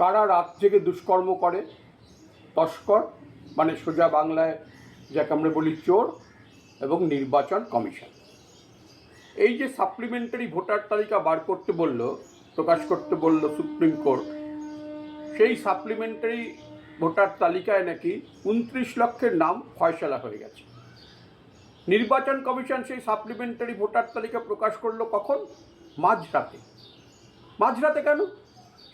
কারা রাত জেগে দুষ্কর্ম করে, তস্কর মানে সোজা বাংলায় যাকে আমরা বলি চোর, এবং নির্বাচন কমিশন। এই যে সাপ্লিমেন্টারি ভোটার তালিকা বার করতে বলল, প্রকাশ করতে বলল সুপ্রিম কোর্ট, সেই সাপ্লিমেন্টারি ভোটার তালিকায় নাকি 29 লক্ষের নাম ফয়সালা হয়ে গেছে। নির্বাচন কমিশন সেই সাপ্লিমেন্টারি ভোটার তালিকা প্রকাশ করলো কখন? মাঝরাতে। মাঝরাতে কেন?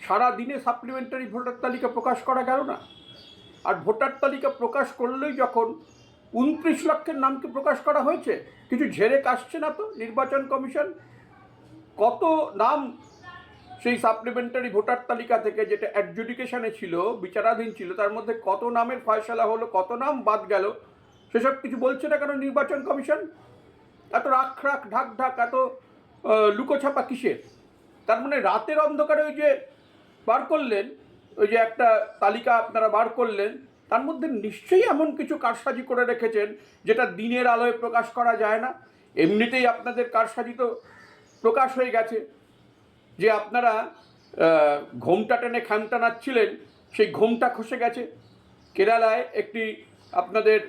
সারা দিনে সাপ্লিমেন্টারি ভোটার তালিকা প্রকাশ করা গেল না? আর ভোটার তালিকা প্রকাশ করলেই যখন 29 লক্ষের নামকে প্রকাশ করা হয়েছে, কিছু ঝেড়ে কাশছে না তো নির্বাচন কমিশন? কত নাম সেই সাপ্লিমেন্টারি ভোটার তালিকা থেকে, যেটা অ্যাডজুডিকেশনে ছিল, বিচারাধীন ছিল, তার মধ্যে কত নামের ফয়সালা হলো, কত নাম বাদ গেল, সেসব কিছু বলছে না কেন নির্বাচন কমিশন? এত রাখ ঢাক এত লুকোছাপা কিসের? তার মানে রাতের অন্ধকারে ওই যে বার করলেন, ওই যে একটা তালিকা আপনারা বার করলেন, তার মধ্যে নিশ্চয়ই এমন কিছু কারসাজি করে রেখেছেন যেটা দিনের আলোয় প্রকাশ করা যায় না। এমনিতেই আপনাদের কারসাজি তো প্রকাশ হয়ে গেছে, যে আপনারা ঘোমটা টেনে খামটা নাচ্ছিলেন, সেই ঘোমটা খসে গেছে। কেরালায় একটি আপনাদের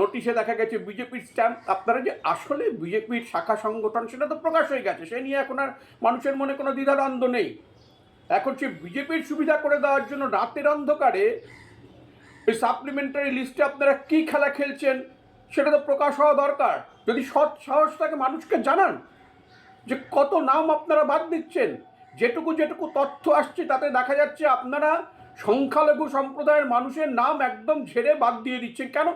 নোটিশে দেখা গেছে বিজেপির স্ট্যাম্প। আপনারা যে আসলে বিজেপির শাখা সংগঠন সেটা তো প্রকাশ হয়ে গেছে, সে নিয়ে এখন আর মানুষের মনে কোনো দ্বিধাদ্বন্দ্ব নেই। এখন সে বিজেপির সুবিধা করে দেওয়ার জন্য রাতের অন্ধকারে এই সাপ্লিমেন্টারি লিস্টে আপনারা কী খেলা খেলছেন সেটা তো প্রকাশ হওয়া দরকার। যদি সৎ সাহস থাকে মানুষকে জানান যে কত নাম আপনারা বাদ দিচ্ছেন। যেটুকু তথ্য আসছে তাতে দেখা যাচ্ছে আপনারা সংখ্যালঘু সম্প্রদায়ের মানুষের নাম একদম ঝেড়ে বাদ দিয়ে দিচ্ছেন। কেন?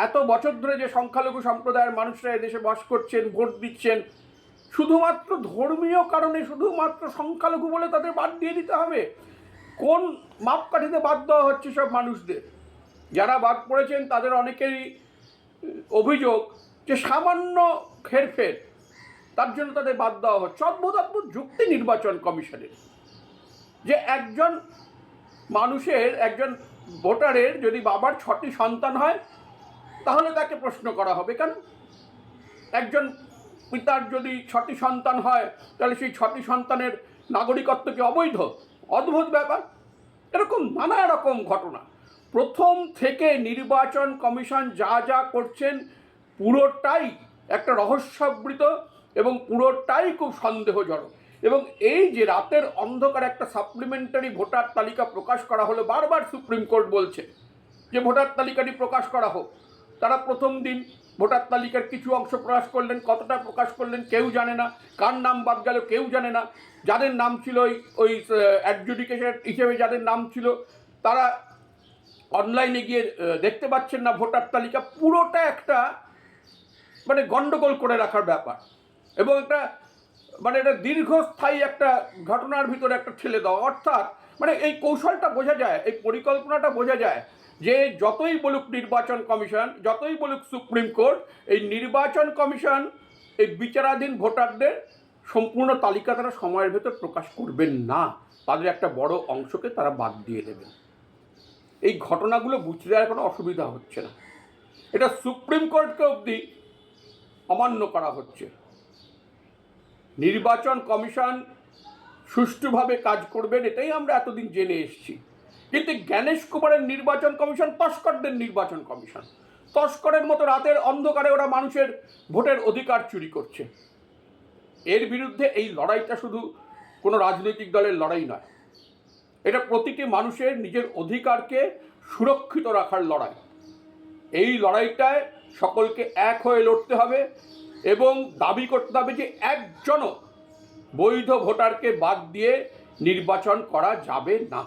এত বছর ধরে যে সংখ্যালঘু সম্প্রদায়ের মানুষরা এদেশে বাস করছেন, ভোট দিচ্ছেন, শুধুমাত্র ধর্মীয় কারণে, শুধুমাত্র সংখ্যালঘু বলে তাদের বাদ দিয়ে দিতে হবে? কোন মাপকাঠিতে বাদ দেওয়া হচ্ছে সব মানুষদের? যারা বাদ পড়েছেন তাদের অনেকেরই অভিযোগ যে সামান্য হেরফের, তার জন্য তাদের বাদ দেওয়া হচ্ছে। অদ্ভুত যুক্তি নির্বাচন কমিশনের, যে একজন মানুষের, একজন ভোটারের যদি বাবার 6টি সন্তান হয় তাহলে তাকে প্রশ্ন করা হবে কেন? একজন পিতার যদি 6টি সন্তান হয় তাহলে সেই 6টি সন্তানের নাগরিকত্ব কি অবৈধ? অদ্ভুত ব্যাপার। এরকম নানা রকম ঘটনা। প্রথম থেকে নির্বাচন কমিশন যা করছেন পুরোটাই একটা রহস্যাবৃত এবং পুরোটাই খুব সন্দেহজনক। এবং এই যে রাতের অন্ধকারে একটা সাপ্লিমেন্টারি ভোটার তালিকা প্রকাশ করা হলো, বারবার সুপ্রিম কোর্ট বলছে যে ভোটার তালিকাটি প্রকাশ করা হোক। তারা প্রথম দিন ভোটার তালিকার কিছু অংশ প্রকাশ করলেন, কতটা প্রকাশ করলেন কেউ জানে না, কার নাম বাদ গেল কেউ জানে না। যাদের নাম ছিল ওই অ্যাডজুডিকেশন হিসেবে যাদের নাম ছিল, তারা অনলাইনে গিয়ে দেখতে পাচ্ছেন না ভোটার তালিকা। পুরোটা একটা মানে গন্ডগোল করে রাখার ব্যাপার, এবং একটা মানে এটা দীর্ঘস্থায়ী একটা ঘটনার ভিতরে একটা ঠেলে দেওয়া। অর্থাৎ মানে এই কৌশলটা বোঝা যায়, এই পরিকল্পনাটা বোঝা যায় যে যতই বলুক নির্বাচন কমিশন, যতই বলুক সুপ্রিম কোর্ট, এই নির্বাচন কমিশন এই বিচারাধীন ভোটারদের সম্পূর্ণ তালিকা তারা সময়ের ভেতর প্রকাশ করবেন না, তাদের একটা বড় অংশকে তারা বাদ দিয়ে দেবেন। এই ঘটনাগুলো বুঝতে দেওয়ার কোনো অসুবিধা হচ্ছে না। এটা সুপ্রিম কোর্টকে অবধি অমান্য করা হচ্ছে। নির্বাচন কমিশন সুষ্ঠুভাবে কাজ করবেন এটাই আমরা এতদিন জেনে এসেছি, কিন্তু জ্ঞানেশ কুমারের নির্বাচন কমিশন তস্করদের নির্বাচন কমিশন। তস্করের মতো রাতের অন্ধকারে ওরা মানুষের ভোটের অধিকার চুরি করছে। এর বিরুদ্ধে এই লড়াইটা শুধু কোনো রাজনৈতিক দলের লড়াই নয়, এটা প্রতিটি মানুষের নিজের অধিকারকে সুরক্ষিত রাখার লড়াই। এই লড়াইটায় সকলকে এক হয়ে লড়তে হবে এবং দাবি করতে হবে যে একজনও বৈধ ভোটারকে বাদ দিয়ে নির্বাচন করা যাবে না।